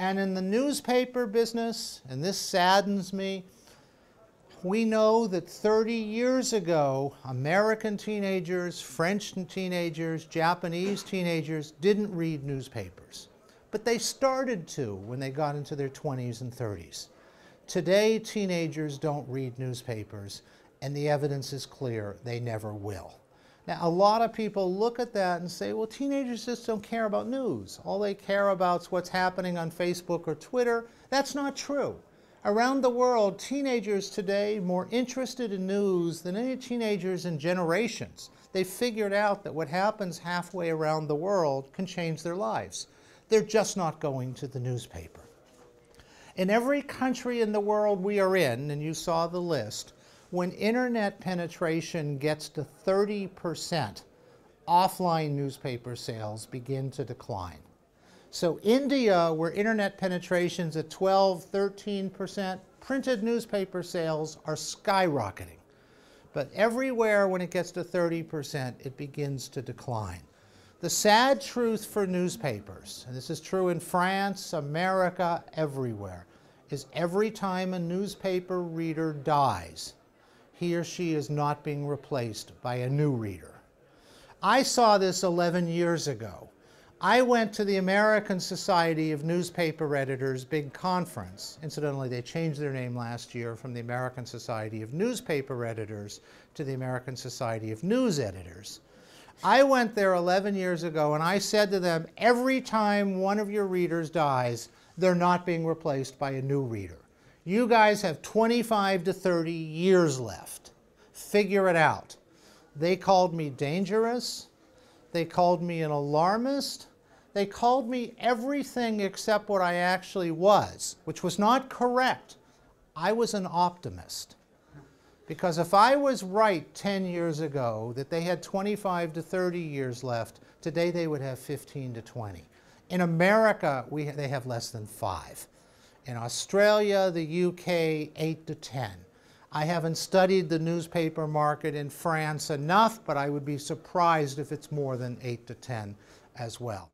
And in the newspaper business, and this saddens me, we know that 30 years ago, American teenagers, French teenagers, Japanese teenagers didn't read newspapers. But they started to when they got into their 20s and 30s. Today, teenagers don't read newspapers, and the evidence is clear, they never will. Now, a lot of people look at that and say, well, teenagers just don't care about news. All they care about is what's happening on Facebook or Twitter. That's not true. Around the world, teenagers today are more interested in news than any teenagers in generations. They've figured out that what happens halfway around the world can change their lives. They're just not going to the newspaper. In every country in the world we are in, and you saw the list, when internet penetration gets to 30%, offline newspaper sales begin to decline. So India, where internet penetration's at 12, 13%, printed newspaper sales are skyrocketing. But everywhere when it gets to 30%, it begins to decline. The sad truth for newspapers, and this is true in France, America, everywhere, is every time a newspaper reader dies, he or she is not being replaced by a new reader. I saw this 11 years ago. I went to the American Society of Newspaper Editors big conference. Incidentally, they changed their name last year from the American Society of Newspaper Editors to the American Society of News Editors. I went there 11 years ago and I said to them, every time one of your readers dies, they're not being replaced by a new reader. You guys have 25 to 30 years left. Figure it out. They called me dangerous. They called me an alarmist. They called me everything except what I actually was, which was not correct. I was an optimist. Because if I was right 10 years ago that they had 25 to 30 years left, today they would have 15 to 20. In America, they have less than 5. In Australia, the UK, 8 to 10. I haven't studied the newspaper market in France enough, but I would be surprised if it's more than 8 to 10 as well.